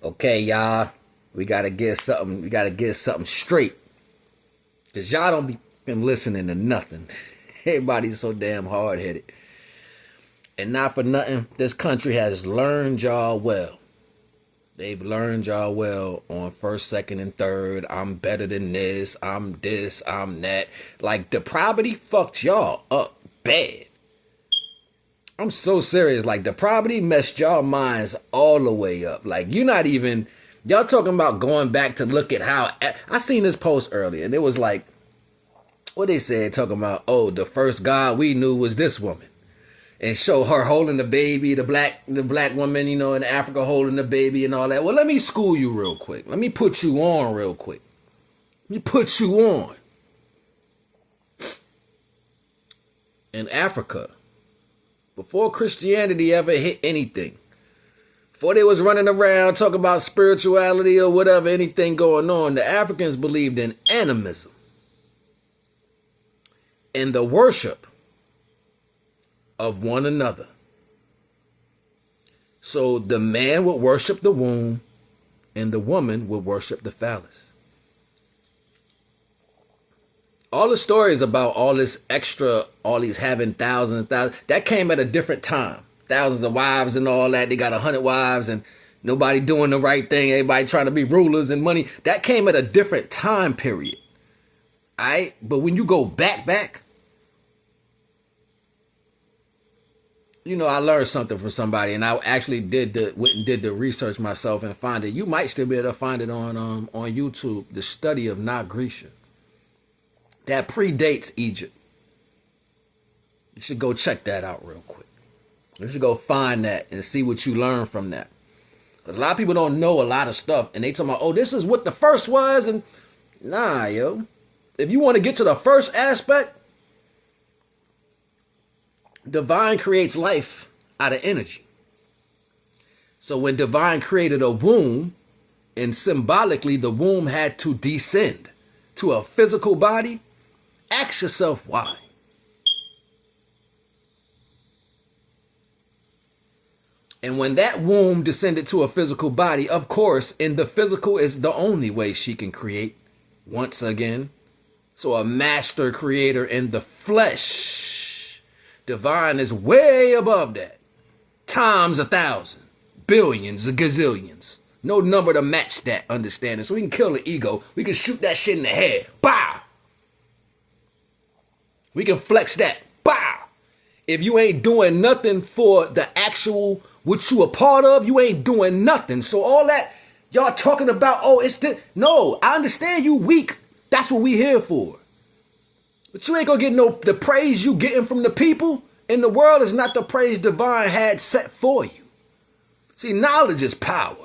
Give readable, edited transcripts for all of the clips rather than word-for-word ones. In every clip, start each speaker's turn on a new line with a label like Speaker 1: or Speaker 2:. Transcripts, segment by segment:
Speaker 1: Okay, y'all, we gotta get something. We gotta get something straight, cause y'all don't be been listening to nothing. Everybody's so damn hard headed, and not for nothing. This country has learned y'all well. They've learned y'all well on first, second, and third. I'm better than this. I'm this. I'm that. Like depravity fucked y'all up bad. I'm so serious. Like depravity messed y'all minds all the way up. Like you're not even, y'all talking about going back to look at how, I seen this post earlier and it was like, what they said talking about, oh, the first God we knew was this woman. And show her holding the baby, the black woman, you know, in Africa holding the baby and all that. Well, let me school you real quick. Let me put you on real quick. Let me put you on. In Africa, before Christianity ever hit anything, before they was running around talking about spirituality or whatever, anything going on, the Africans believed in animism and the worship of one another. So the man would worship the womb and the woman would worship the phallus. All the stories about all this extra, all these having thousands and thousands, that came at a different time. Thousands of wives and all that. They got 100 wives and nobody doing the right thing. Everybody trying to be rulers and money. That came at a different time period. All right? But when you go back, you know, I learned something from somebody, and I actually went and did the research myself and find it. You might still be able to find it on YouTube. The study of Naga that predates Egypt. You should go check that out real quick. You should go find that and see what you learn from that. Because a lot of people don't know a lot of stuff, and they talk about, oh, this is what the first was, and nah, yo. If you want to get to the first aspect, divine creates life out of energy. So when divine created a womb, and symbolically the womb had to descend to a physical body, ask yourself why. And when that womb descended to a physical body, of course, in the physical is the only way she can create once again. So a master creator in the flesh. Divine is way above that. Times 1,000, billions, a gazillions. No number to match that understanding. So we can kill the ego. We can shoot that shit in the head. Bow. We can flex that. Bow. If you ain't doing nothing for the actual, what you a part of, you ain't doing nothing. So all that y'all talking about, oh, it's the, no, I understand you weak. That's what we here for. But you ain't gonna get the praise you getting from the people in the world is not the praise divine had set for you. See, knowledge is power.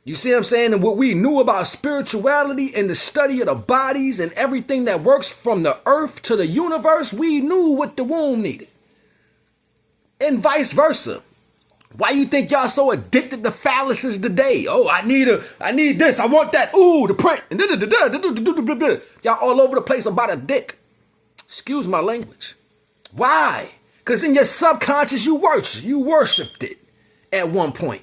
Speaker 1: You see what I'm saying? And what we knew about spirituality and the study of the bodies and everything that works from the earth to the universe, we knew what the womb needed. And vice versa. Why you think y'all so addicted to phalluses today? Oh, I need this, I want that. Ooh, the print. Y'all all over the place about a dick. Excuse my language. Why? Because in your subconscious, you worshipped it at one point.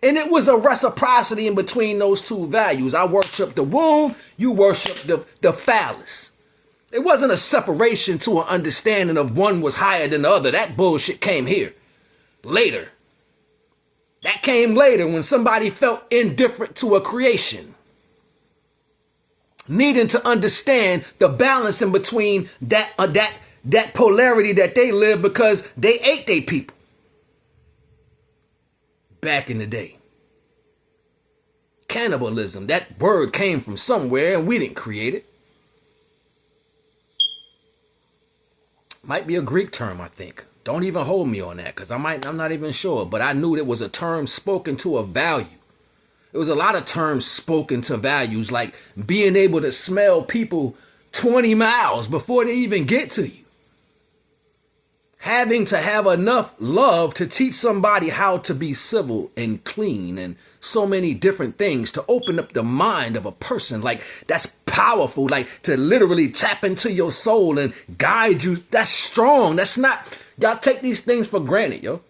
Speaker 1: And it was a reciprocity in between those two values. I worship the womb, you worship the phallus. It wasn't a separation to an understanding of one was higher than the other. That bullshit came here later. That came later when somebody felt indifferent to a creation. Needing to understand the balance in between that polarity that they live because they ate their people. Back in the day. Cannibalism, that word came from somewhere and we didn't create it. Might be a Greek term, I think. Don't even hold me on that because I'm not even sure. But I knew it was a term spoken to a value. There was a lot of terms spoken to values like being able to smell people 20 miles before they even get to you. Having to have enough love to teach somebody how to be civil and clean and so many different things to open up the mind of a person. Like that's powerful, like to literally tap into your soul and guide you. That's strong. That's not, y'all take these things for granted, yo.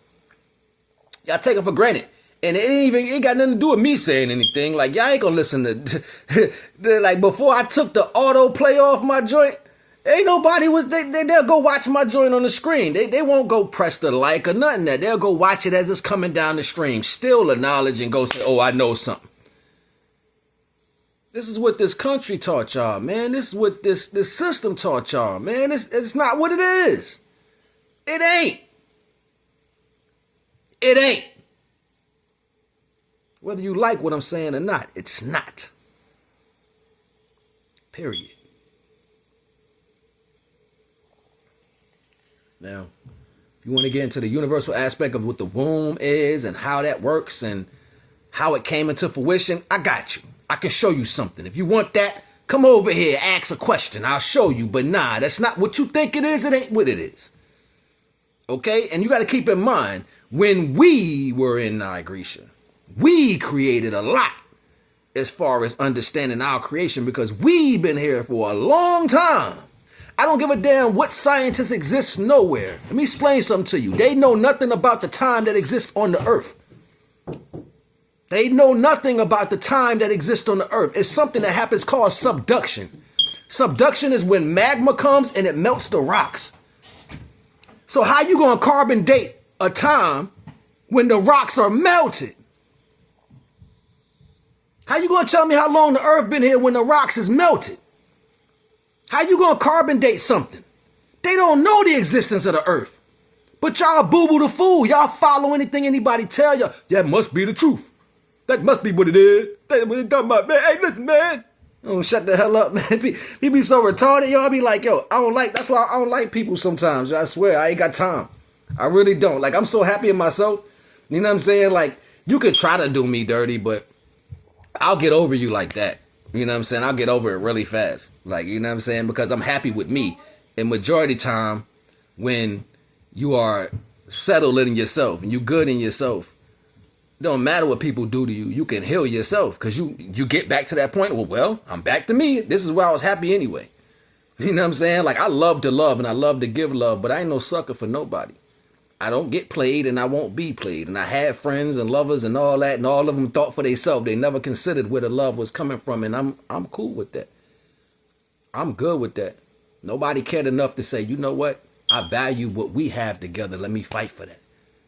Speaker 1: Y'all take them for granted. And it ain't got nothing to do with me saying anything. Like, y'all ain't gonna listen to, like, before I took the autoplay off my joint, ain't nobody they'll go watch my joint on the screen. They won't go press the like or nothing that. They'll go watch it as it's coming down the stream. Still the knowledge and go say, oh, I know something. This is what this country taught y'all, man. This is what this system taught y'all, man. It's not what it is. It ain't. It ain't. Whether you like what I'm saying or not, it's not. Period. Now, if you want to get into the universal aspect of what the womb is and how that works and how it came into fruition, I got you. I can show you something. If you want that, come over here, ask a question. I'll show you. But nah, that's not what you think it is. It ain't what it is. Okay? And you got to keep in mind, when we were in Niagara, we created a lot as far as understanding our creation because we've been here for a long time. I don't give a damn what scientists exist nowhere. Let me explain something to you. They know nothing about the time that exists on the earth. They know nothing about the time that exists on the earth. It's something that happens called subduction. Subduction is when magma comes and it melts the rocks. So how you going to carbon date a time when the rocks are melted? How you going to tell me how long the earth been here when the rocks is melted? How you going to carbon date something? They don't know the existence of the earth. But y'all boo-boo the fool. Y'all follow anything anybody tell you. That must be the truth. That must be what it is. That's what they talking about, man. Hey, listen, man. Oh, shut the hell up, man. He be so retarded, yo. I be like, yo, that's why I don't like people sometimes. Yo. I swear, I ain't got time. I really don't. Like, I'm so happy in myself. You know what I'm saying? Like, you could try to do me dirty, but I'll get over you like that. You know what I'm saying? I'll get over it really fast. Like, you know what I'm saying? Because I'm happy with me. And majority time, when you are settled in yourself and you good in yourself, it don't matter what people do to you. You can heal yourself because you get back to that point. Well, I'm back to me. This is where I was happy anyway. You know what I'm saying? Like, I love to love and I love to give love, but I ain't no sucker for nobody. I don't get played and I won't be played. And I had friends and lovers and all that, and all of them thought for themselves. They never considered where the love was coming from, and I'm cool with that. I'm good with that. Nobody cared enough to say, you know what? I value what we have together. Let me fight for that.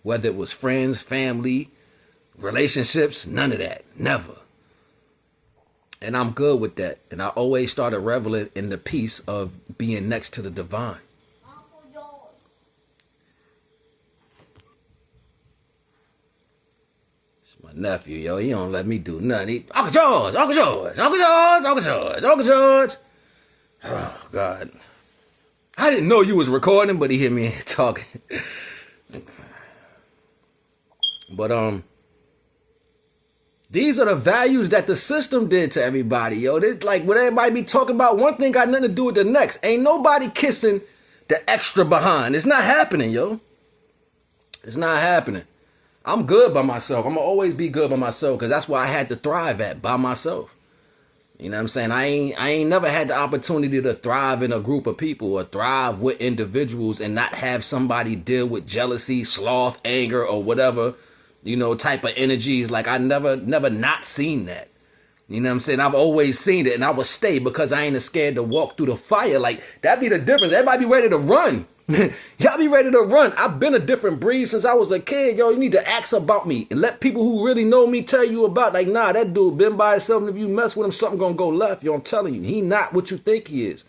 Speaker 1: Whether it was friends, family, relationships, none of that. Never. And I'm good with that. And I always started reveling in the peace of being next to the divine. Nephew, yo, he don't let me do nothing. Uncle George, Uncle George, Uncle George, Uncle George, Uncle George. Oh, God. I didn't know you was recording, but he hear me talking. But, these are the values that the system did to everybody, yo. This, like, what everybody be talking about, one thing got nothing to do with the next. Ain't nobody kissing the extra behind. It's not happening, yo. It's not happening. I'm good by myself. I'm going to always be good by myself because that's where I had to thrive at, by myself. You know what I'm saying? I ain't never had the opportunity to thrive in a group of people or thrive with individuals and not have somebody deal with jealousy, sloth, anger, or whatever, you know, type of energies. Like, I never not seen that. You know what I'm saying? I've always seen it, and I would stay because I ain't scared to walk through the fire. Like, that be the difference. Everybody be ready to run. Y'all be ready to run. I've been a different breed since I was a kid. Yo, you need to ask about me and let people who really know me tell you about, like, nah, that dude been by himself, and if you mess with him, something gonna go left. Yo, I'm telling you, he not what you think he is.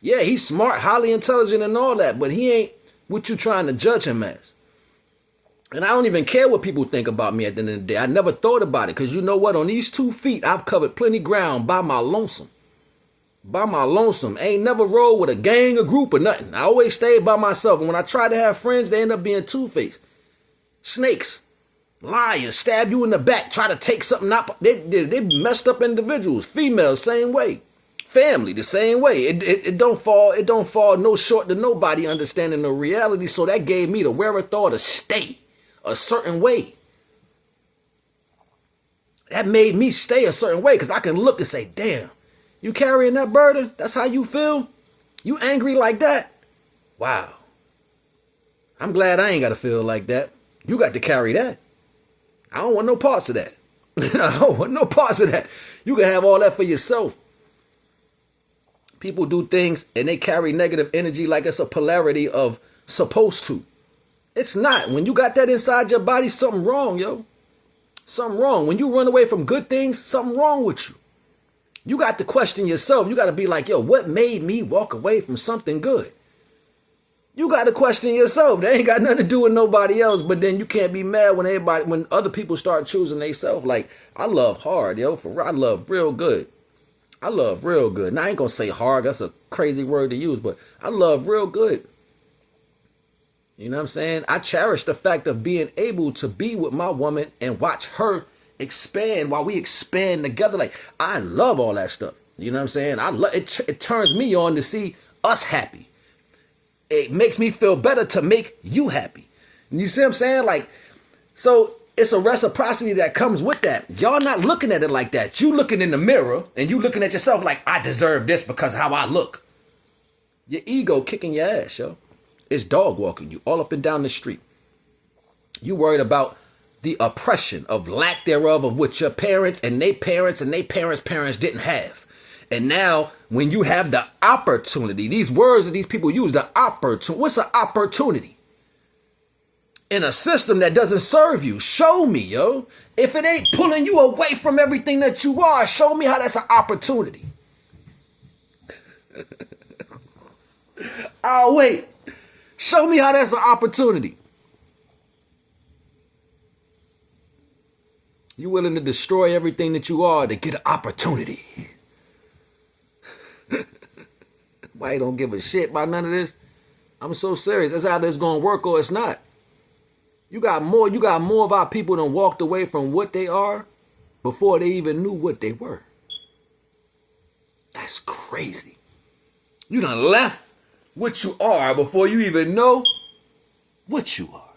Speaker 1: Yeah, he's smart, highly intelligent and all that, but he ain't what you trying to judge him as. And I don't even care what people think about me at the end of the day. I never thought about it because you know what? On these 2 feet, I've covered plenty ground by my lonesome. By my lonesome. Ain't never rolled with a gang, a group, or nothing. I always stayed by myself. And when I try to have friends, they end up being two-faced. Snakes. Liars. Stab you in the back. Try to take something out. They messed up individuals. Females, same way. Family, the same way. It don't fall no short to nobody understanding the reality. So that gave me the wherewithal to stay a certain way. That made me stay a certain way because I can look and say, damn, you carrying that burden? That's how you feel? You angry like that? Wow. I'm glad I ain't got to feel like that. You got to carry that. I don't want no parts of that. I don't want no parts of that. You can have all that for yourself. People do things and they carry negative energy like it's a polarity of supposed to. It's not. When you got that inside your body, something wrong, yo. Something wrong. When you run away from good things, something wrong with you. You got to question yourself. You got to be like, yo, what made me walk away from something good? You got to question yourself. They ain't got nothing to do with nobody else. But then you can't be mad when other people start choosing themselves. Like, I love hard, yo. I love real good. I love real good. Now, I ain't going to say hard. That's a crazy word to use. But I love real good. You know what I'm saying? I cherish the fact of being able to be with my woman and watch her expand while we expand together. Like, I love all that stuff. You know what I'm saying? It turns me on to see us happy. It makes me feel better to make you happy. You see what I'm saying? Like, so it's a reciprocity that comes with that. Y'all not looking at it like that. You looking in the mirror and you looking at yourself like, I deserve this because how I look. Your ego kicking your ass, yo. It's dog walking you all up and down the street. You worried about the oppression of lack thereof of what your parents and they parents and they parents didn't have. And now when you have the opportunity, these words that these people use, the opportunity, what's an opportunity? In a system that doesn't serve you, show me, yo. If it ain't pulling you away from everything that you are, show me how that's an opportunity. I'll wait. Show me how that's an opportunity. You willing to destroy everything that you are to get an opportunity. Why you don't give a shit about none of this? I'm so serious. That's either it's going to work or it's not. You got more of our people that walked away from what they are before they even knew what they were. That's crazy. You done left what you are before you even know what you are.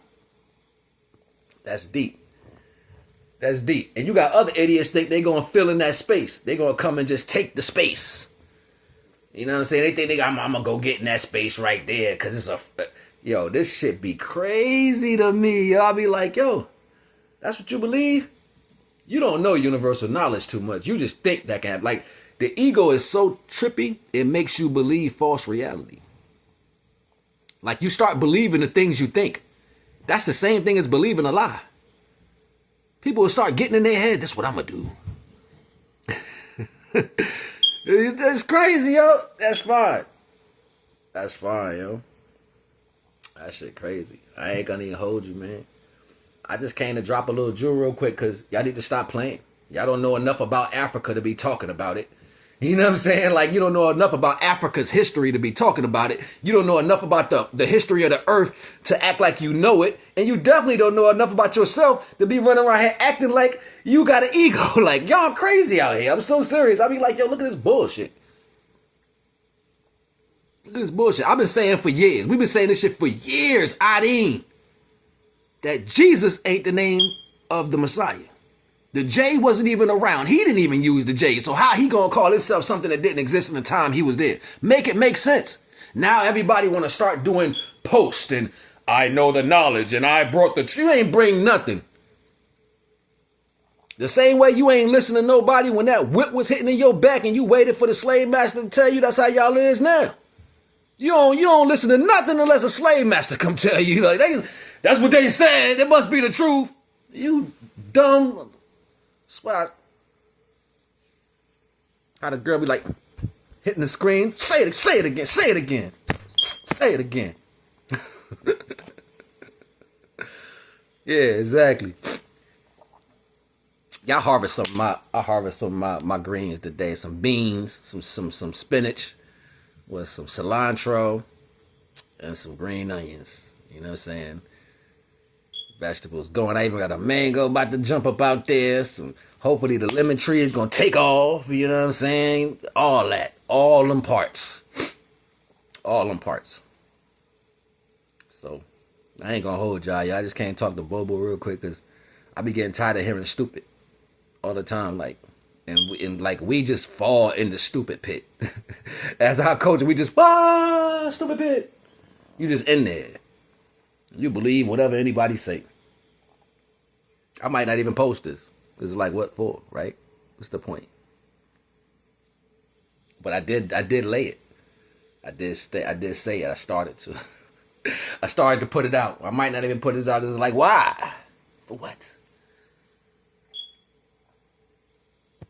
Speaker 1: That's deep. That's deep. And you got other idiots think they're going to fill in that space. They're going to come and just take the space. You know what I'm saying? They think I'm going to go get in that space right there because it's a... Yo, this shit be crazy to me. Yo, I'll be like, yo, that's what you believe? You don't know universal knowledge too much. You just think that can happen. Like, the ego is so trippy, it makes you believe false reality. Like, you start believing the things you think. That's the same thing as believing a lie. People will start getting in their head, this is what I'm going to do. That's crazy, yo. That's fine. That's fine, yo. That shit crazy. I ain't gonna even hold you, man. I just came to drop a little jewel real quick because y'all need to stop playing. Y'all don't know enough about Africa to be talking about it. You know what I'm saying? Like, you don't know enough about Africa's history to be talking about it. You don't know enough about the history of the earth to act like you know it. And you definitely don't know enough about yourself to be running around here acting like you got an ego. Like, y'all crazy out here. I'm so serious. I be like, yo, look at this bullshit. Look at this bullshit. I've been saying for years. We've been saying this shit for years, Adine. That Jesus ain't the name of the Messiah. The J wasn't even around. He didn't even use the J. So how he gonna call himself something that didn't exist in the time he was there? Make it make sense. Now everybody want to start doing posts and I know the knowledge and I brought the... You ain't bring nothing. The same way you ain't listen to nobody when that whip was hitting in your back and you waited for the slave master to tell you that's how y'all is now. You don't listen to nothing unless a slave master come tell you. Like, that's what they said. It must be the truth. You dumb... Swear, how the girl be like hitting the screen. Say it again. Say it again. Say it again. Yeah, exactly. Y'all harvest some of my greens today. Some beans, some spinach with some cilantro and some green onions. You know what I'm saying? Vegetables going. I even got a mango about to jump up out there. Hopefully the lemon tree is going to take off. You know what I'm saying? All that. All them parts. All them parts. So, I ain't going to hold y'all. Y'all just can't talk to Bobo real quick because I be getting tired of hearing stupid all the time. Like, and we just fall in the stupid pit. As our culture, we just, stupid pit. You just in there. You believe whatever anybody say. I might not even post this. This is like, what for, right? What's the point? But I did lay it. I did say it. I started to. I started to put it out. I might not even put this out. It's like, why? For what?